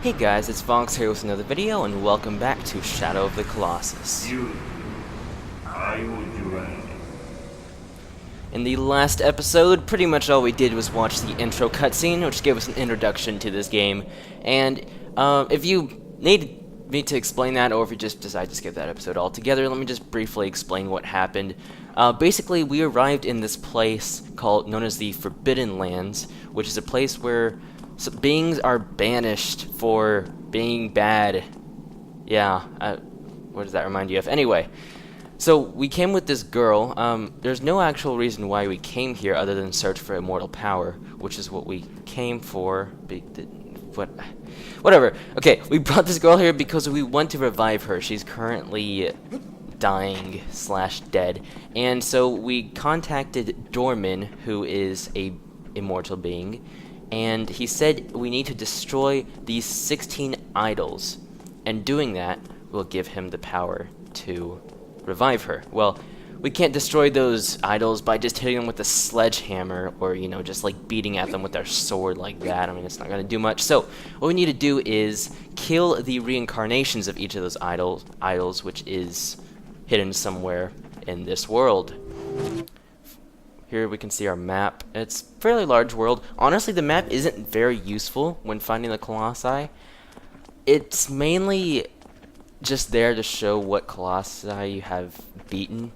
Hey guys, it's Vox here with another video, and welcome back to Shadow of the Colossus. In the last episode, pretty much all we did was watch the intro cutscene, which gave us an introduction to this game. And if you need me to explain that, or if you just decide to skip that episode altogether, let me just briefly explain what happened. Basically, we arrived in this place known as the Forbidden Lands, which is a place where beings are banished for being bad. Yeah, what does that remind you of? Anyway, so we came with this girl. There's no actual reason why we came here other than search for immortal power, which is what we came for. Whatever. Okay, we brought this girl here because we want to revive her. She's currently dying / dead, and so we contacted Dorman, who is a immortal being, and he said we need to destroy these 16 idols, and doing that will give him the power to revive her. Well, we can't destroy those idols by just hitting them with a sledgehammer, or, you know, just like beating at them with our sword like that. I mean, it's not going to do much. So what we need to do is kill the reincarnations of each of those idols, which is hidden somewhere in this world. Here we can see our map. It's a fairly large world. Honestly, the map isn't very useful when finding the colossi. It's mainly just there to show what colossi you have beaten.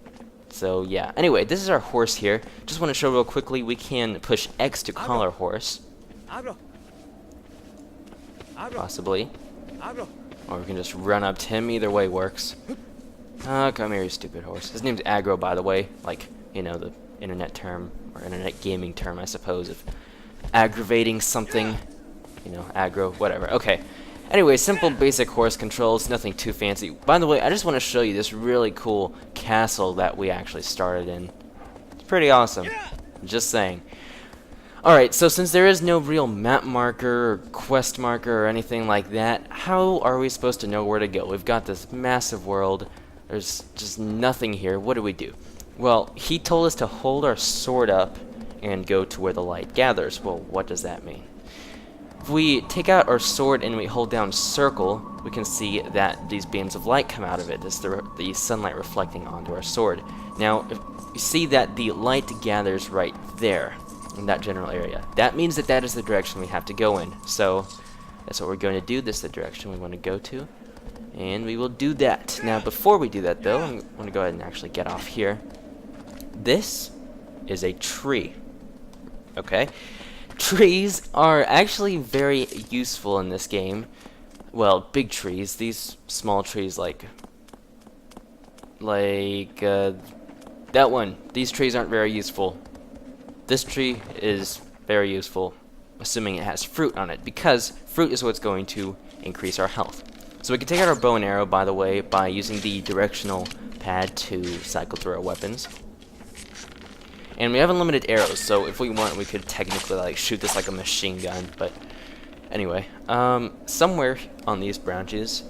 So yeah. Anyway, this is our horse here. Just want to show real quickly, we can push X to call our horse. Possibly. Or we can just run up to him. Either way works. Come here, you stupid horse. His name's Aggro, by the way. Like, you know, the internet term, or internet gaming term, I suppose, of aggravating something. You know, aggro, whatever. Okay. Anyway, simple basic horse controls, nothing too fancy. By the way, I just want to show you this really cool castle that we actually started in. It's pretty awesome. Just saying. Alright, so since there is no real map marker or quest marker or anything like that, how are we supposed to know where to go? We've got this massive world. There's just nothing here. What do? Well, he told us to hold our sword up and go to where the light gathers. Well, what does that mean? If we take out our sword and we hold down circle, we can see that these beams of light come out of it. This is the sunlight reflecting onto our sword. Now, if you see that the light gathers right there, in that general area. That means that is the direction we have to go in. So, that's what we're going to do. This is the direction we want to go to. And we will do that. Now, before we do that, though, I'm going to go ahead and actually get off here. This is a tree. Okay? Trees are actually very useful in this game. Well, big trees. These small trees like that one. These trees aren't very useful. This tree is very useful, assuming it has fruit on it, because fruit is what's going to increase our health. So we can take out our bow and arrow, by the way, by using the directional pad to cycle through our weapons. And we have unlimited arrows, so if we want, we could technically like shoot this like a machine gun. But anyway, somewhere on these branches,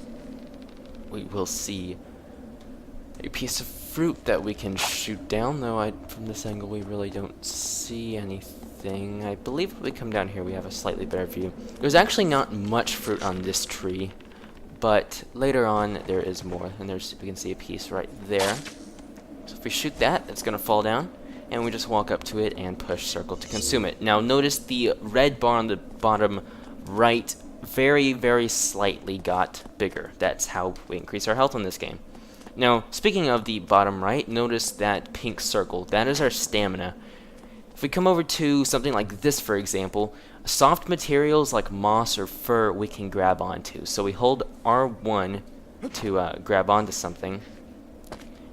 we will see a piece of fruit that we can shoot down. Though from this angle, we really don't see anything. I believe if we come down here, we have a slightly better view. There's actually not much fruit on this tree, but later on there is more. And we can see a piece right there. So if we shoot that, it's gonna fall down. And we just walk up to it and push circle to consume it. Now notice the red bar on the bottom right very, very slightly got bigger. That's how we increase our health in this game. Now, speaking of the bottom right, notice that pink circle. That is our stamina. If we come over to something like this, for example, soft materials like moss or fur we can grab onto. So we hold R1 to grab onto something,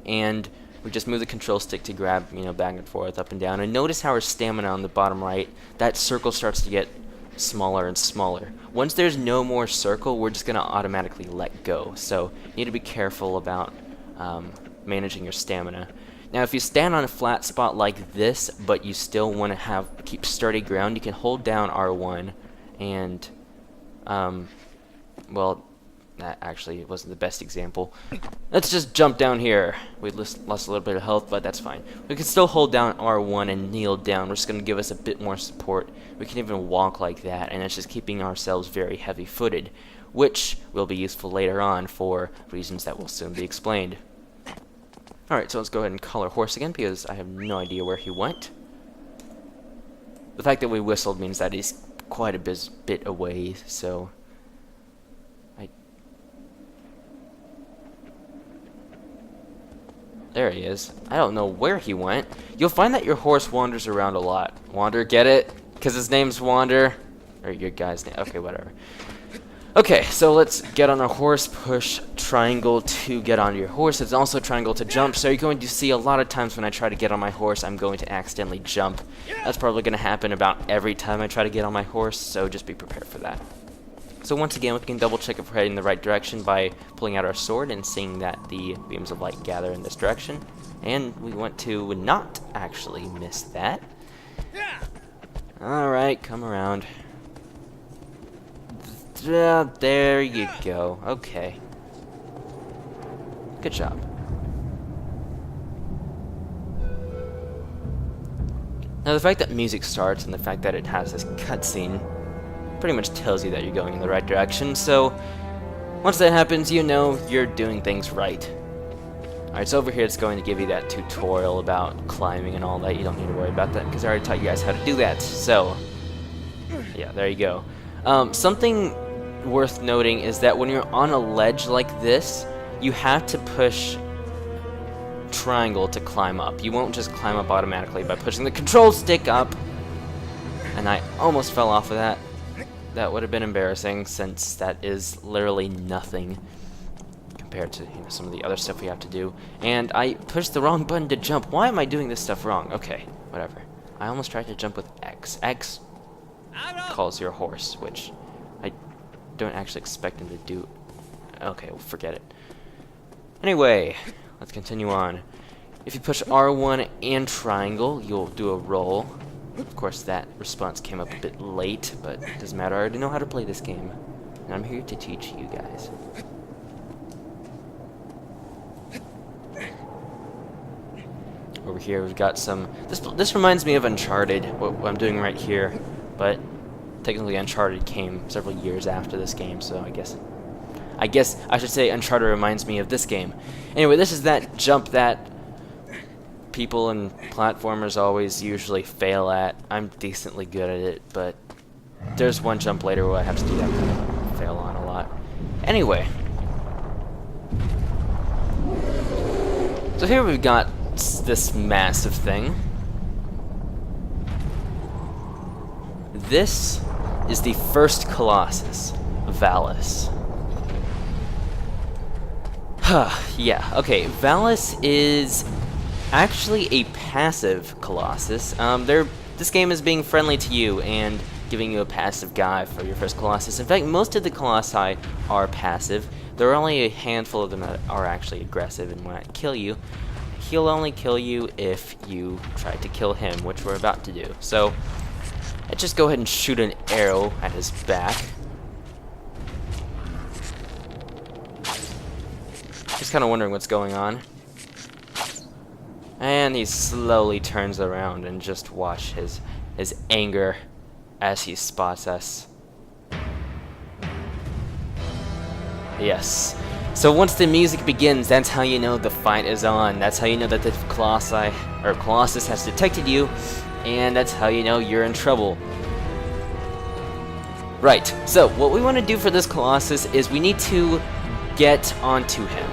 and we just move the control stick to grab, you know, back and forth, up and down. And notice how our stamina on the bottom right, that circle starts to get smaller and smaller. Once there's no more circle, we're just going to automatically let go. So you need to be careful about managing your stamina. Now, if you stand on a flat spot like this, but you still want to keep sturdy ground, you can hold down R1 and, well, that actually wasn't the best example. Let's just jump down here. We lost a little bit of health, but that's fine. We can still hold down R1 and kneel down, which is going to give us a bit more support. We can even walk like that, and it's just keeping ourselves very heavy-footed, which will be useful later on for reasons that will soon be explained. Alright, so let's go ahead and call our horse again, because I have no idea where he went. The fact that we whistled means that he's quite a bit away, so... There he is. I don't know where he went. You'll find that your horse wanders around a lot. Wander, get it? Because his name's Wander. Or your guy's name. Okay, whatever. Okay, so let's get on our horse. Push triangle to get onto your horse. It's also triangle to jump. So you're going to see a lot of times when I try to get on my horse, I'm going to accidentally jump. That's probably going to happen about every time I try to get on my horse, so just be prepared for that. So once again, we can double check if we're heading in the right direction by pulling out our sword and seeing that the beams of light gather in this direction. And we want to not actually miss that. Alright, come around. There you go. Okay. Good job. Now the fact that music starts and the fact that it has this cutscene pretty much tells you that you're going in the right direction, so once that happens, you know you're doing things right. Alright, so over here it's going to give you that tutorial about climbing and all that. You don't need to worry about that because I already taught you guys how to do that. So, yeah, there you go. Something worth noting is that when you're on a ledge like this, you have to push triangle to climb up. You won't just climb up automatically by pushing the control stick up. And I almost fell off of that. That would have been embarrassing, since that is literally nothing compared to some of the other stuff we have to do. And I pushed the wrong button to jump. Why am I doing this stuff wrong? Okay, whatever. I almost tried to jump with X. X calls your horse, which I don't actually expect him to do. Okay, well, forget it. Anyway, let's continue on. If you push R1 and triangle, you'll do a roll. Of course, that response came up a bit late, but it doesn't matter. I already know how to play this game, and I'm here to teach you guys. Over here, we've got some... This reminds me of Uncharted, what I'm doing right here, but technically Uncharted came several years after this game, so I guess I should say Uncharted reminds me of this game. Anyway, this is that jump that people and platformers always usually fail at. I'm decently good at it, but there's one jump later where I have to do that and fail on a lot. Anyway, so here we've got this massive thing. This is the first Colossus, Valus. Yeah, okay, Valus is actually a passive Colossus. This game is being friendly to you and giving you a passive guy for your first Colossus. In fact, most of the Colossi are passive. There are only a handful of them that are actually aggressive and will not kill you. He'll only kill you if you try to kill him, which we're about to do. So, let's just go ahead and shoot an arrow at his back. Just kind of wondering what's going on. And he slowly turns around and just watch his anger as he spots us. Yes. So once the music begins, that's how you know the fight is on. That's how you know that the Colossus has detected you, and that's how you know you're in trouble. Right. So what we want to do for this Colossus is we need to get onto him.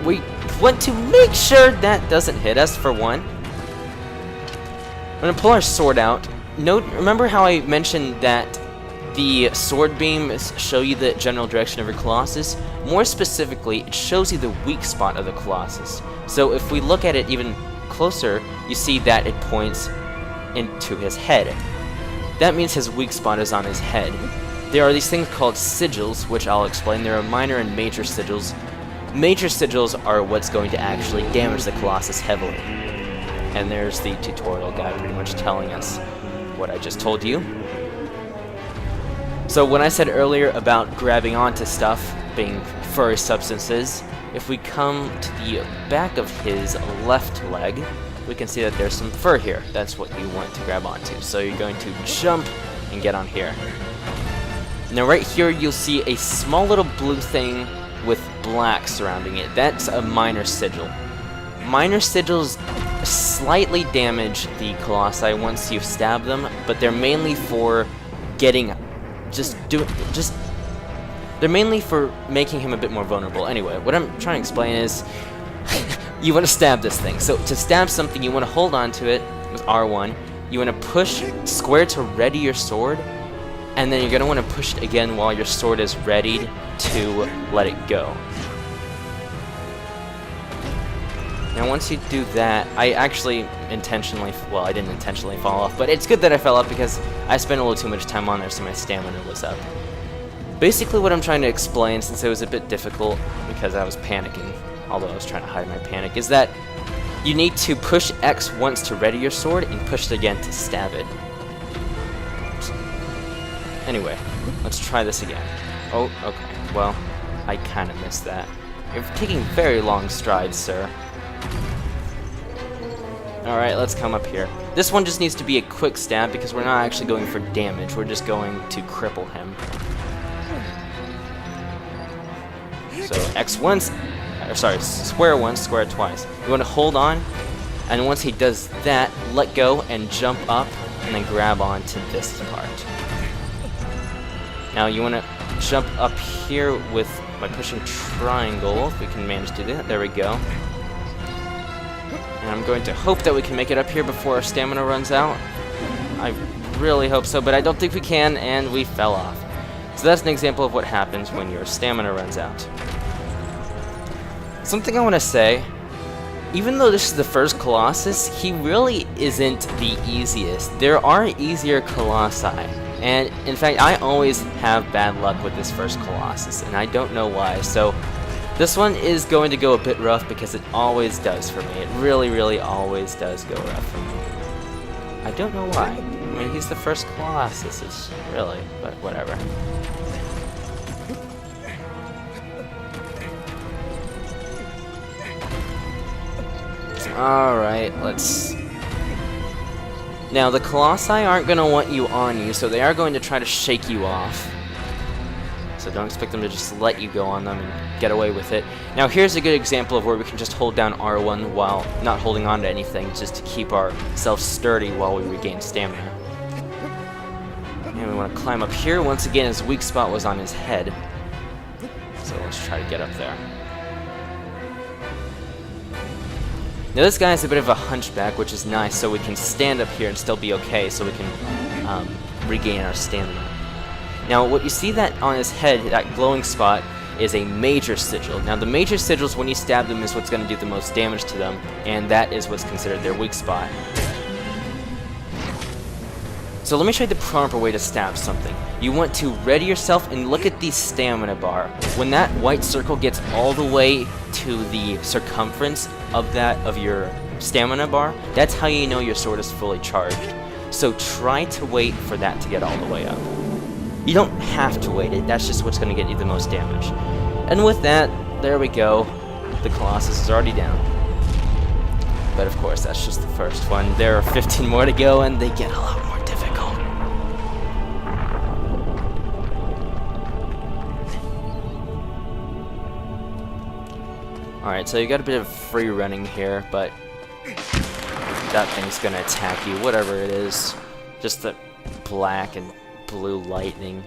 We want to make sure that doesn't hit us, for one. We're going to pull our sword out. Remember how I mentioned that the sword beams show you the general direction of your Colossus? More specifically, it shows you the weak spot of the Colossus. So if we look at it even closer, you see that it points into his head. That means his weak spot is on his head. There are these things called sigils, which I'll explain. There are minor and major sigils. Major sigils are what's going to actually damage the Colossus heavily. And there's the tutorial guide pretty much telling us what I just told you. So when I said earlier about grabbing onto stuff, being furry substances. If we come to the back of his left leg, we can see that there's some fur here. That's what you want to grab onto. So you're going to jump and get on here. Now right here you'll see a small little blue thing with black surrounding it. That's a minor sigil. Minor sigils slightly damage the colossi once you stab them, but they're mainly for getting they're mainly for making him a bit more vulnerable. Anyway, what I'm trying to explain is you want to stab this thing. So to stab something, you want to hold on to it with R1. You want to push square to ready your sword, and then you're going to want to push it again while your sword is readied to let it go. Now once you do that, I actually intentionally, well, I didn't intentionally fall off, but it's good that I fell off because I spent a little too much time on there, so my stamina was up. Basically what I'm trying to explain, since it was a bit difficult because I was panicking, although I was trying to hide my panic, is that you need to push X once to ready your sword and push it again to stab it. Anyway, let's try this again. Oh, okay, well, I kind of missed that. You're taking very long strides, sir. Alright, let's come up here. This one just needs to be a quick stab because we're not actually going for damage, we're just going to cripple him. So X once, or sorry, square once, square twice. You want to hold on, and once he does that, let go and jump up, and then grab onto this part. Now you want to jump up here by pushing triangle, if we can manage to do that. There we go. And I'm going to hope that we can make it up here before our stamina runs out. I really hope so, but I don't think we can, and we fell off. So that's an example of what happens when your stamina runs out. Something I want to say, even though this is the first Colossus, he really isn't the easiest. There are easier Colossi, and in fact I always have bad luck with this first Colossus, and I don't know why. So this one is going to go a bit rough because it always does for me. It really always does go rough for me. I don't know why. I mean, he's the first Colossus, it's really, but whatever. Alright, let's... Now, the Colossi aren't going to want you on you, so they are going to try to shake you off. So don't expect them to just let you go on them and get away with it. Now, here's a good example of where we can just hold down R1 while not holding on to anything, just to keep ourselves sturdy while we regain stamina. And we want to climb up here. Once again, his weak spot was on his head. So let's try to get up there. Now this guy is a bit of a hunchback, which is nice, so we can stand up here and still be okay, so we can regain our stamina. Now what you see that on his head, that glowing spot, is a major sigil. Now the major sigils, when you stab them, is what's going to do the most damage to them, and that is what's considered their weak spot. So let me show you the proper way to stab something. You want to ready yourself and look at the stamina bar. When that white circle gets all the way to the circumference of your stamina bar, that's how you know your sword is fully charged. So try to wait for that to get all the way up. You don't have to wait it, that's just what's going to get you the most damage. And with that, there we go. The Colossus is already down. But of course, that's just the first one. There are 15 more to go, and they get a lot more difficult. Alright, so you got a bit of free running here, but that thing's gonna attack you, whatever it is. Just the black and blue lightning.